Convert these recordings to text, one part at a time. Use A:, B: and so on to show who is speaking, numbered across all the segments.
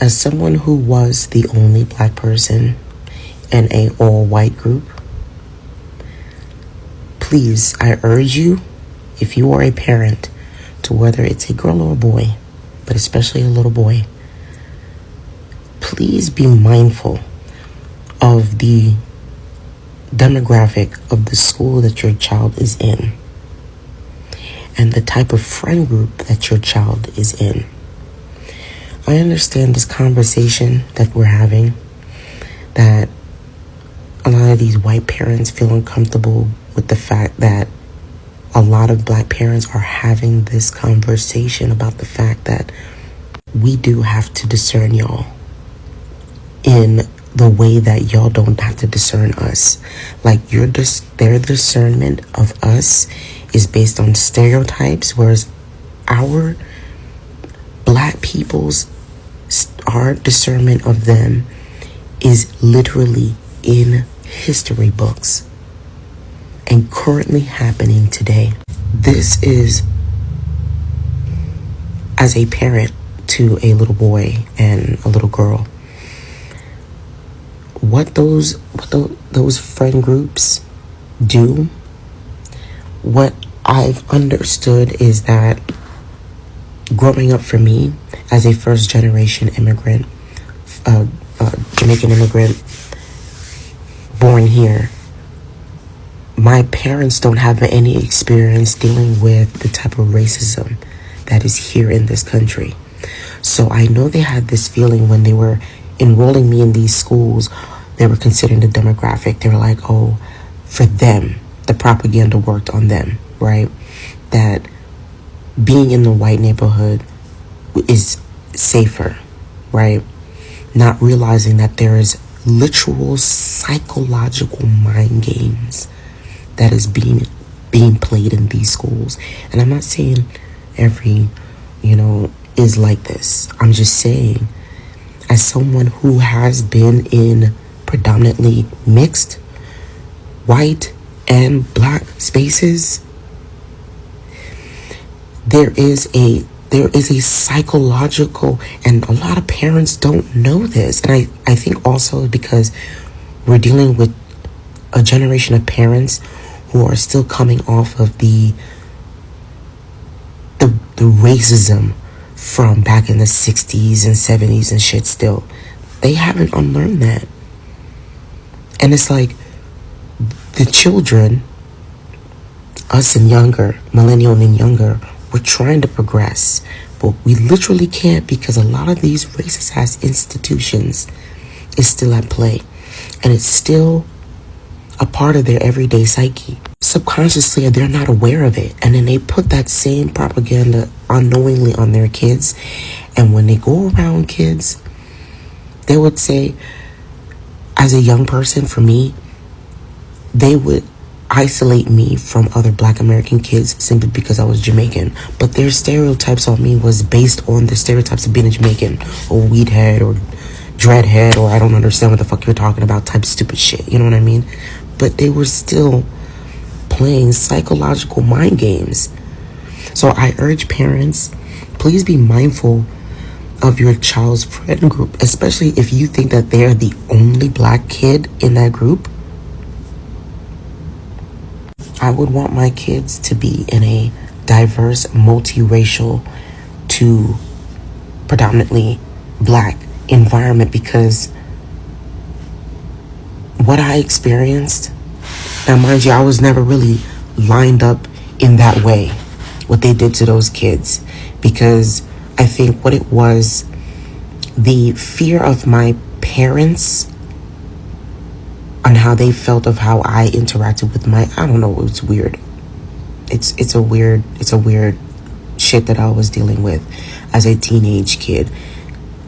A: As someone who was the only black person in a all-white group, please, I urge you, if you are a parent, to whether it's a girl or a boy, but especially a little boy, please be mindful of the demographic of the school that your child is in and the type of friend group that your child is in. I understand this conversation that we're having, that a lot of these white parents feel uncomfortable with the fact that a lot of black parents are having this conversation about the fact that we do have to discern y'all in the way that y'all don't have to discern us. Like their discernment of us is based on stereotypes, whereas our black people's our discernment of them is literally in history books and currently happening today. This is, as a parent to a little boy and a little girl, what those friend groups do, what I've understood is that growing up for me as a first generation immigrant, Jamaican immigrant born here, my parents don't have any experience dealing with the type of racism that is here in this country. So I know they had this feeling when they were enrolling me in these schools. They were considering the demographic. They were like, oh, for them, the propaganda worked on them, right? That being in the white neighborhood is safer, right? Not realizing that there is literal psychological mind games that is being played in these schools. And I'm not saying every, is like this. I'm just saying, as someone who has been in predominantly mixed white and black spaces, there is a psychological, and a lot of parents don't know this. And I think also because we're dealing with a generation of parents who are still coming off of the racism from back in the 60s and 70s and shit still. They haven't unlearned that. And it's like the children, us and younger, millennial and younger, we're trying to progress, but we literally can't because a lot of these racist ass institutions is still at play, and it's still a part of their everyday psyche. Subconsciously, they're not aware of it, and then they put that same propaganda unknowingly on their kids. And when they go around kids, they would say, as a young person, for me, they would isolate me from other black American kids simply because I was Jamaican. But their stereotypes on me was based on the stereotypes of being a Jamaican, or weed head, or dread head, or I don't understand what the fuck you're talking about type stupid shit. You know what I mean? But they were still playing psychological mind games. So I urge parents, please be mindful of your child's friend group, especially if you think that they're the only black kid in that group. I would want my kids to be in a diverse, multiracial to predominantly black environment, because what I experienced, now mind you, I was never really lined up in that way, what they did to those kids, because I think what it was, the fear of my parents on how they felt of how I interacted with I don't know, it's weird. It's a weird shit that I was dealing with as a teenage kid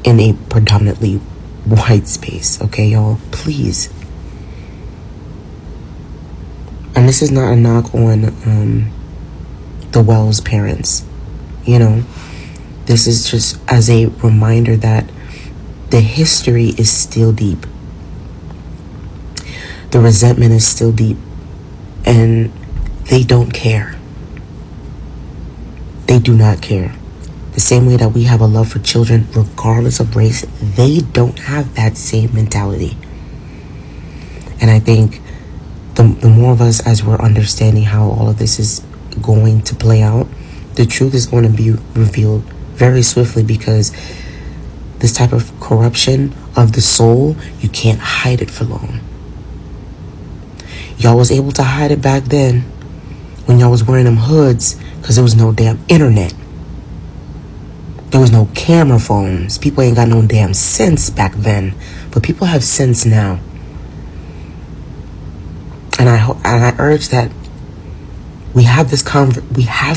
A: in a predominantly white space. Okay, y'all, please. And this is not a knock on the Wells parents, This is just as a reminder that the history is still deep. The resentment is still deep, and they don't care. They do not care. The same way that we have a love for children regardless of race, they don't have that same mentality. And I think the more of us, as we're understanding how all of this is going to play out, the truth is going to be revealed very swiftly, because this type of corruption of the soul, you can't hide it for long. Y'all was able to hide it back then when y'all was wearing them hoods, because there was no damn internet. There was no camera phones. People ain't got no damn sense back then, but people have sense now. And I urge that we have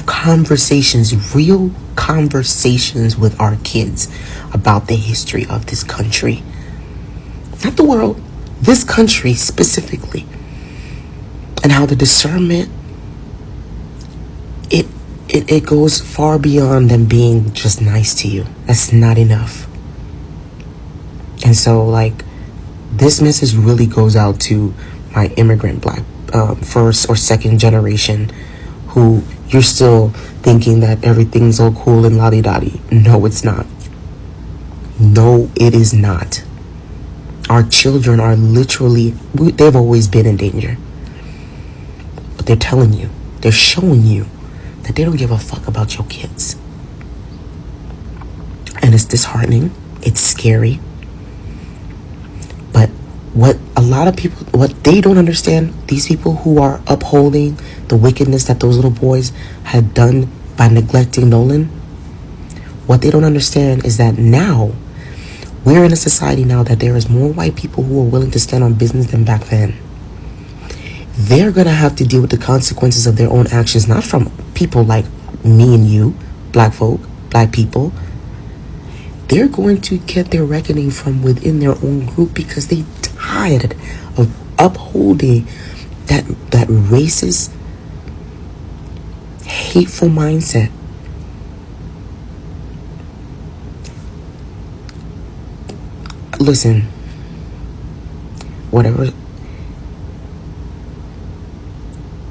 A: conversations, real conversations with our kids about the history of this country. Not the world, this country specifically. And how the discernment, it goes far beyond them being just nice to you. That's not enough. And so, like, this message really goes out to my immigrant black first or second generation, who you're still thinking that everything's all cool and lolly-dotty. No, it's not. No, it is not. Our children are literally, they've always been in danger. But they're telling you, they're showing you that they don't give a fuck about your kids. And it's disheartening. It's scary. But what a lot of people, what they don't understand, these people who are upholding the wickedness that those little boys had done by neglecting Nolan, what they don't understand is that now, we're in a society now that there is more white people who are willing to stand on business than back then. They're going to have to deal with the consequences of their own actions, not from people like me and you, black folk, black people. They're going to get their reckoning from within their own group, because they tired of upholding that racist, hateful mindset. Listen, whatever.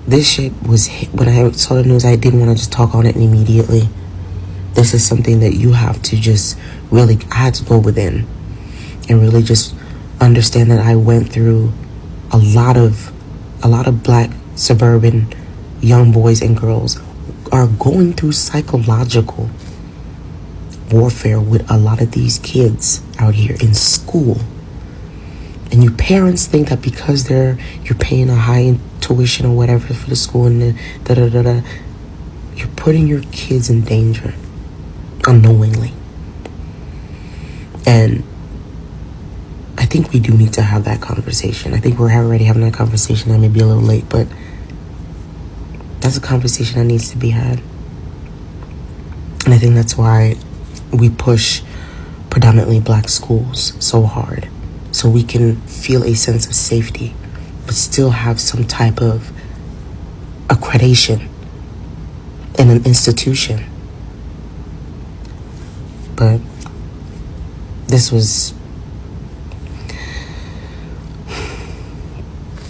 A: This shit was hit. When I saw the news, I didn't want to just talk on it immediately. This is something that you have to just really, I had to go within and really just understand that I went through a lot of black suburban young boys and girls are going through psychological warfare with a lot of these kids out here in school. And you parents think that because you're paying a high tuition or whatever for the school and you're putting your kids in danger unknowingly. And I think we do need to have that conversation. I think we're already having that conversation. I may be a little late, but that's a conversation that needs to be had. And I think that's why we push predominantly black schools so hard, so we can feel a sense of safety, but still have some type of accreditation in an institution. But this is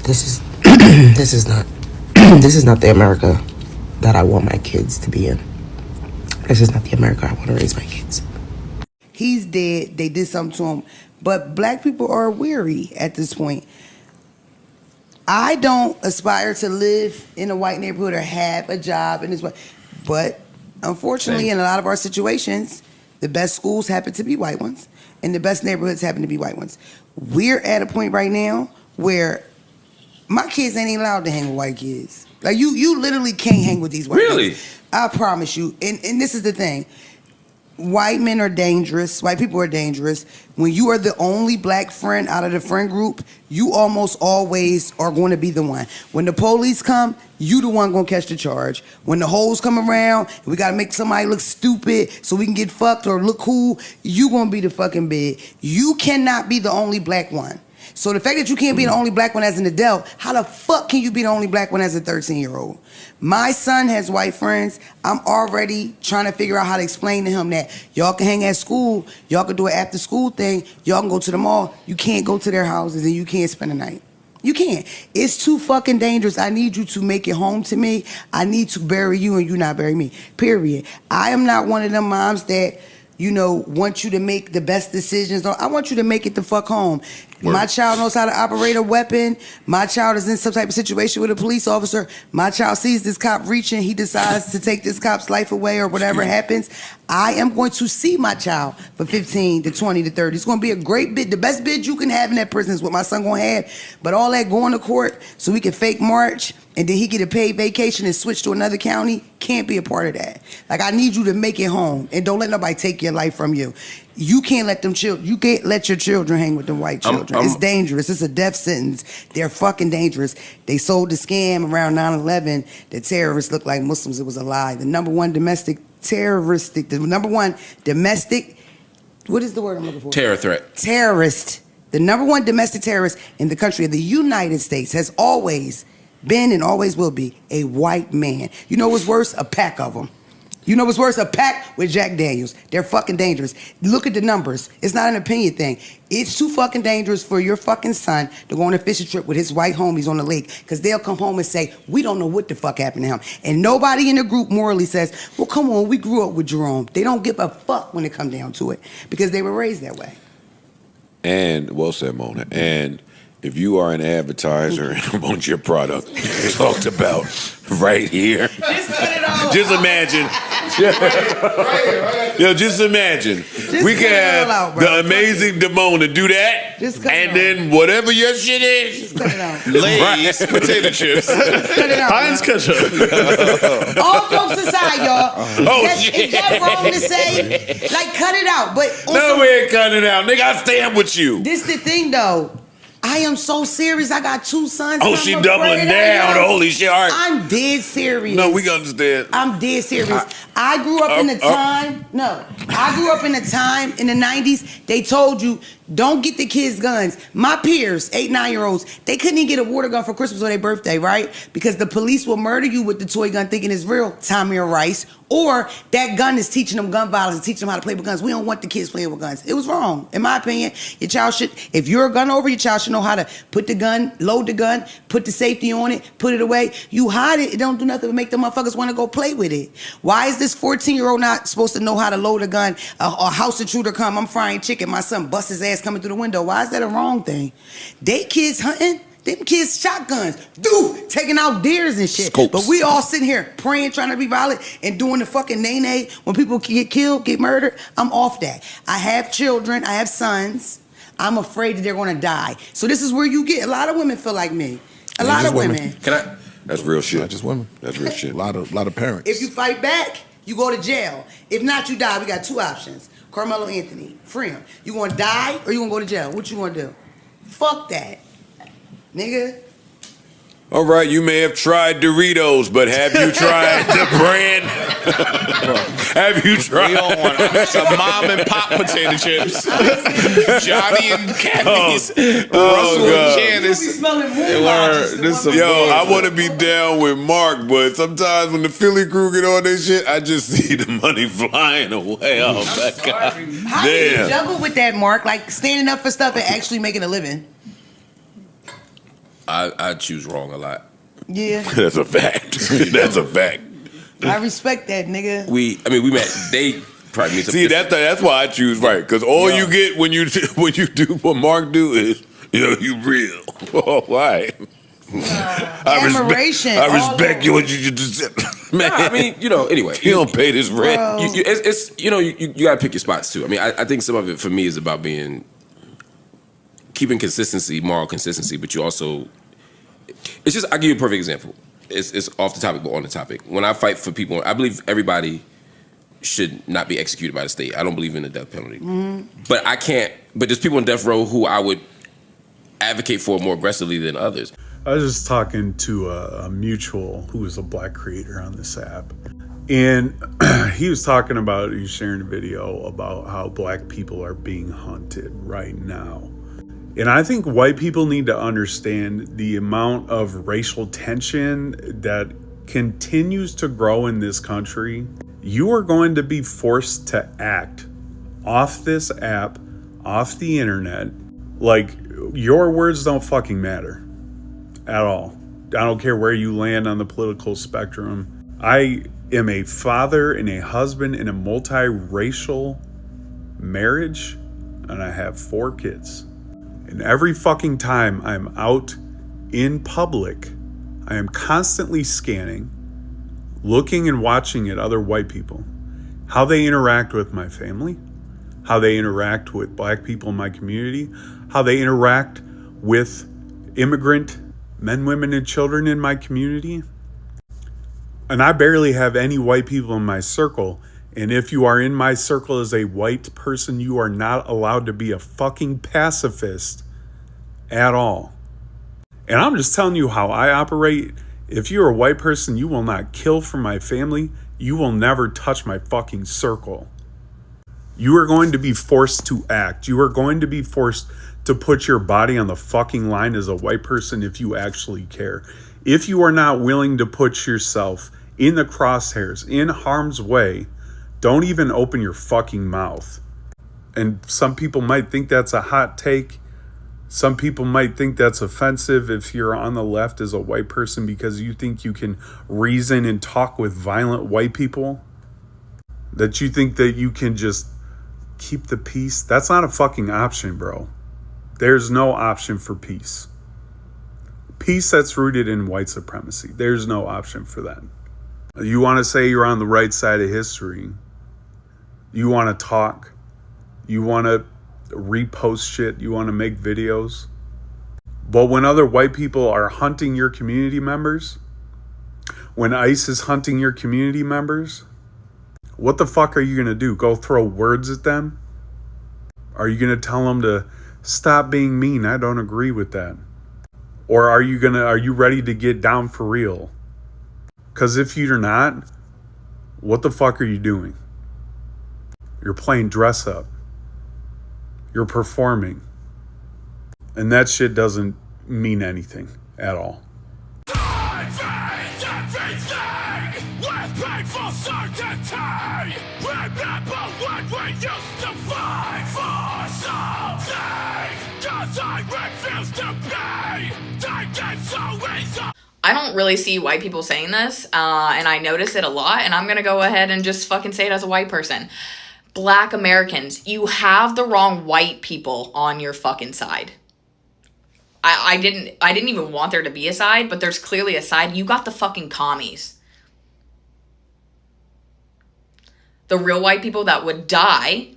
A: this is not the America that I want my kids to be in. This is not the America I want to raise my kids.
B: He's dead. They did something to him. But black people are weary at this point. I don't aspire to live in a white neighborhood or have a job in this way. But unfortunately, in a lot of our situations, the best schools happen to be white ones, and the best neighborhoods happen to be white ones. We're at a point right now where my kids ain't allowed to hang with white kids. Like, you literally can't hang with these white kids. I promise you. And this is the thing. White men are dangerous. White people are dangerous. When you are the only black friend out of the friend group, you almost always are going to be the one. When the police come, you the one going to catch the charge. When the hoes come around, and we got to make somebody look stupid so we can get fucked or look cool, you going to be the fucking big. You cannot be the only black one. So the fact that you can't be the only black one as an adult, how the fuck can you be the only black one as a 13-year-old? My son has white friends. I'm already trying to figure out how to explain to him that y'all can hang at school, y'all can do an after school thing, y'all can go to the mall. You can't go to their houses and you can't spend the night. You can't. It's too fucking dangerous. I need you to make it home to me. I need to bury you and you not bury me. Period. I am not one of them moms that, want you to make the best decisions. I want you to make it the fuck home. Word. My child knows how to operate a weapon. My child is in some type of situation with a police officer. My child sees this cop reaching. He decides to take this cop's life away or whatever happens. I am going to see my child for 15 to 20 to 30. It's going to be a great bid. The best bid you can have in that prison is what my son going to have. But all that going to court so we can fake march and then he get a paid vacation and switch to another county can't be a part of that. Like, I need you to make it home and don't let nobody take your life from you. You can't let them you can't let your children hang with them white children. It's dangerous. It's a death sentence. They're fucking dangerous. They sold the scam around 9/11 that terrorists look like Muslims. It was a lie. The number one domestic, what is the word I'm looking for?
C: Terror threat.
B: Terrorist. The number one domestic terrorist in the country of the United States has always been and always will be a white man. You know what's worse? A pack of them. You know what's worse? A pack with Jack Daniels. They're fucking dangerous. Look at the numbers. It's not an opinion thing. It's too fucking dangerous for your fucking son to go on a fishing trip with his white homies on the lake because they'll come home and say, we don't know what the fuck happened to him. And nobody in the group morally says, well, come on, we grew up with Jerome. They don't give a fuck when it come down to it because they were raised that way.
D: And, well said, Mona. And if you are an advertiser and want your product talked about right here,
B: just cut it off.
D: Just imagine. Yo, just imagine. We can have the amazing Damona do that, and then whatever your shit is,
B: just cut it out.
C: Lay's potato chips,
B: Heinz ketchup. All jokes aside, y'all. Is that wrong to say? Like, cut it out. But
D: no, we ain't cutting it out. Nigga, I stand with you.
B: This the thing, though. I am so serious. I got 2 sons.
D: Oh, she doubling down. Holy shit. All right.
B: I'm dead serious.
D: No, we understand.
B: I'm dead serious. I grew up in the time. I grew up in a time in the 90s. They told you, don't get the kids guns. My peers, 8, 9-year-olds, they couldn't even get a water gun for Christmas or their birthday, right? Because the police will murder you with the toy gun thinking it's real, Tamir Rice. Or that gun is teaching them gun violence and teaching them how to play with guns. We don't want the kids playing with guns. It was wrong. In my opinion, your child should, if you're a gun over, your child should know how to put the gun, load the gun, put the safety on it, put it away. You hide it, it don't do nothing but make the motherfuckers want to go play with it. Why is this 14-year-old not supposed to know how to load a gun? A house intruder come, I'm frying chicken, my son busts his ass coming through the window. Why is that a wrong thing? They kids hunting, them kids shotguns, taking out deers and shit.
C: Scopes.
B: But we all sitting here praying, trying to be violent, and doing the fucking nay-nay when people get killed, get murdered. I'm off that. I have children, I have sons. I'm afraid that they're gonna die. So this is where you get, a lot of women feel like me. A lot of women.
D: That's real shit.
E: Not just women.
D: That's real shit.
E: A lot of parents.
B: If you fight back, you go to jail. If not, you die. We got 2 options. Carmelo Anthony, free him. You gonna die or you gonna go to jail? What you gonna do? Fuck that, nigga.
D: All right, you may have tried Doritos, but have you tried the brand? Have you tried?
C: We don't want some mom and pop potato chips. Johnny and Kathy's. Russell and Janice.
B: You be smelling moonlight.
D: Yo, I want to be down with Mark, but sometimes when the Philly crew get on this shit, I just see the money flying away. Oh my God.
B: How do you juggle with that, Mark? Like standing up for stuff and actually making a living?
C: I choose wrong a lot.
B: Yeah.
D: That's a fact. That's a fact.
B: I respect that, nigga.
C: We met. They probably meet.
D: See, that's why I choose right, because all you get when you do what Mark do is, you real. All right.
B: Admiration.
D: I respect you. What you just said, man.
C: I mean, anyway,
D: you don't pay this rent.
C: You gotta pick your spots too. I mean, I think some of it for me is about keeping consistency, moral consistency, but you also, it's just, I'll give you a perfect example. It's off the topic, but on the topic. When I fight for people, I believe everybody should not be executed by the state. I don't believe in the death penalty. Mm-hmm. But there's people on death row who I would advocate for more aggressively than others.
F: I was just talking to a mutual who is a black creator on this app. And he was talking about, he was sharing a video about how black people are being hunted right now. And I think white people need to understand the amount of racial tension that continues to grow in this country. You are going to be forced to act off this app, off the internet, like your words don't fucking matter. at all. I don't care where you land on the political spectrum. I am a father and a husband in a multiracial marriage, and I have 4 kids. And every fucking time I'm out in public, I am constantly scanning, looking and watching at other white people, how they interact with my family, how they interact with black people in my community, how they interact with immigrant men, women, and children in my community. And I barely have any white people in my circle. And if you are in my circle as a white person, you are not allowed to be a fucking pacifist at all. And I'm just telling you how I operate. If you're a white person, you will not kill for my family. You will never touch my fucking circle. You are going to be forced to act. You are going to be forced to put your body on the fucking line as a white person if you actually care. If you are not willing to put yourself in the crosshairs, in harm's way, don't even open your fucking mouth. And some people might think that's a hot take. Some people might think that's offensive if you're on the left as a white person because you think you can reason and talk with violent white people. That you think that you can just keep the peace. That's not a fucking option, bro. There's no option for peace. Peace that's rooted in white supremacy. There's no option for that. You want to say you're on the right side of history. You want to talk. You want to repost shit. You want to make videos. But when other white people are hunting your community members, when ICE is hunting your community members, what the fuck are you going to do? Go throw words at them? Are you going to tell them to stop being mean? I don't agree with that. Or are you ready to get down for real? Because if you're not, what the fuck are you doing? You're playing dress up. You're performing. And that shit doesn't mean anything at all.
E: Painful certainty. Remember when we used to fight for something? 'Cause I refuse to be taken so easy.
G: I don't really see white people saying this, and I notice it a lot, and I'm gonna go ahead and just fucking say it as a white person. Black Americans, you have the wrong white people on your fucking side. I didn't even want there to be a side, but there's clearly a side. You got the fucking commies. The real white people that would die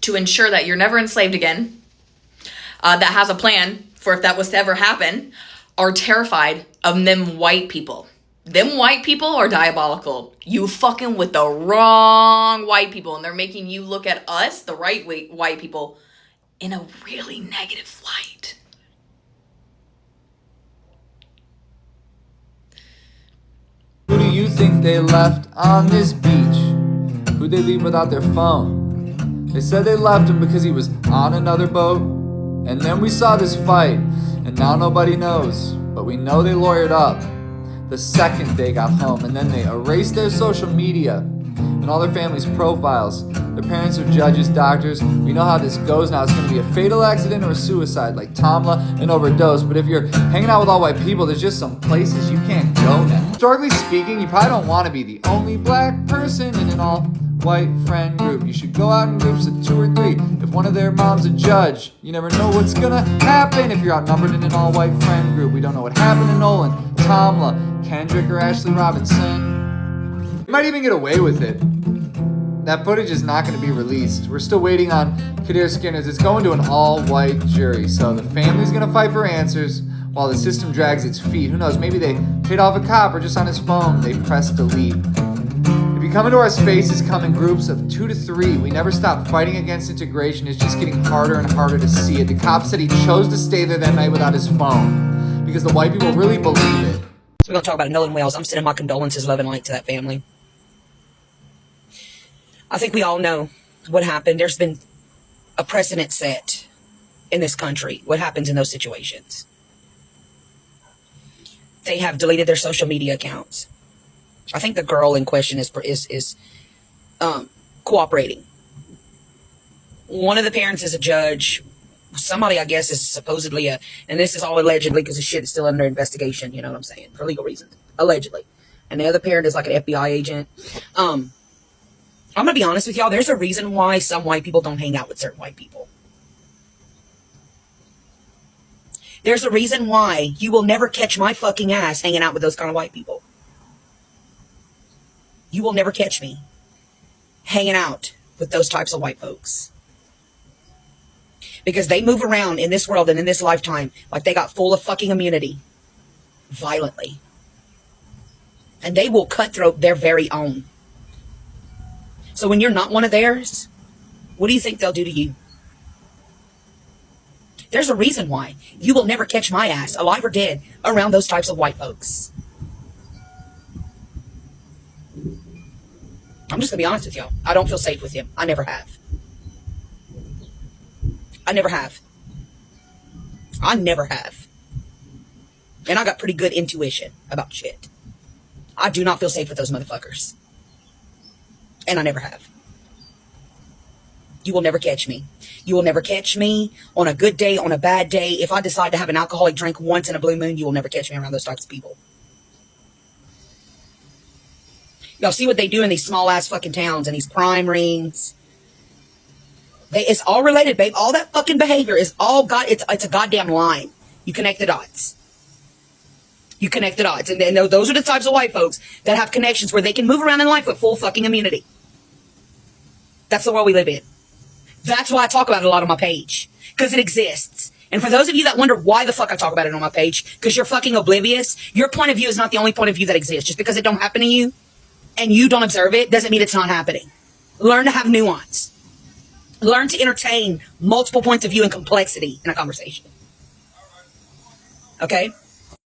G: to ensure that you're never enslaved again, that has a plan for if that was to ever happen, are terrified of them white people. Them white people are diabolical. You fucking with the wrong white people, and they're making you look at us, the right white people, in a really negative light.
H: Who do you think they left on this beach? Who'd they leave without their phone? They said they left him because he was on another boat. And then we saw this fight, and now nobody knows. But we know they lawyered up the second they got home. And then they erased their social media and all their family's profiles. Their parents are judges, doctors. We know how this goes now. It's going to be a fatal accident or a suicide, like Tamla, an overdose. But if you're hanging out with all white people, there's just some places you can't go now. Historically speaking, you probably don't want to be the only black person in an all-white friend group. You should go out in groups of 2 or 3. If one of their mom's a judge, you never know what's going to happen if you're outnumbered in an all-white friend group. We don't know what happened to Nolan, Tamla, Kendrick, or Ashley Robinson. You might even get away with it. That footage is not going to be released. We're still waiting on Kadir Skinner's. It's going to an all-white jury. So the family's going to fight for answers while the system drags its feet. Who knows? Maybe they paid off a cop or just on his phone they pressed delete. If you come into our spaces, come in groups of 2 to 3. We never stop fighting against integration. It's just getting harder and harder to see it. The cop said he chose to stay there that night without his phone because the white people really believe it.
I: So we're going to talk about Nolan Wales. I'm sending my condolences, love and light to that family. I think we all know what happened. There's been a precedent set in this country. What happens in those situations? They have deleted their social media accounts. I think the girl in question is cooperating. One of the parents is a judge. somebody, I guess, is supposedly and this is all allegedly because the shit is still under investigation, you know what I'm saying, for legal reasons, allegedly. And the other parent is like an FBI agent. I'm gonna be honest with y'all, there's a reason why some white people don't hang out with certain white people. There's a reason why you will never catch my fucking ass hanging out with those kind of white people. You will never catch me hanging out with those types of white folks. Because they move around in this world and in this lifetime like they got full of fucking immunity. Violently. And they will cutthroat their very own. So when you're not one of theirs, what do you think they'll do to you? There's a reason why you will never catch my ass, alive or dead, around those types of white folks. I'm just going to be honest with y'all. I don't feel safe with him. I never have. I never have. I never have. And I got pretty good intuition about shit. I do not feel safe with those motherfuckers. And I never have. You will never catch me. You will never catch me on a good day, on a bad day. If I decide to have an alcoholic drink once in a blue moon, you will never catch me around those types of people. Y'all see what they do in these small ass fucking towns and these crime rings. It's all related, babe. All that fucking behavior is all it's a goddamn line. You connect the dots. You connect the dots. And those are the types of white folks that have connections where they can move around in life with full fucking immunity. That's the world we live in. That's why I talk about it a lot on my page. Because it exists. And for those of you that wonder why the fuck I talk about it on my page, because you're fucking oblivious, your point of view is not the only point of view that exists. Just because it don't happen to you and you don't observe it doesn't mean it's not happening. Learn to have nuance. Learn to entertain multiple points of view and complexity in a conversation. Okay?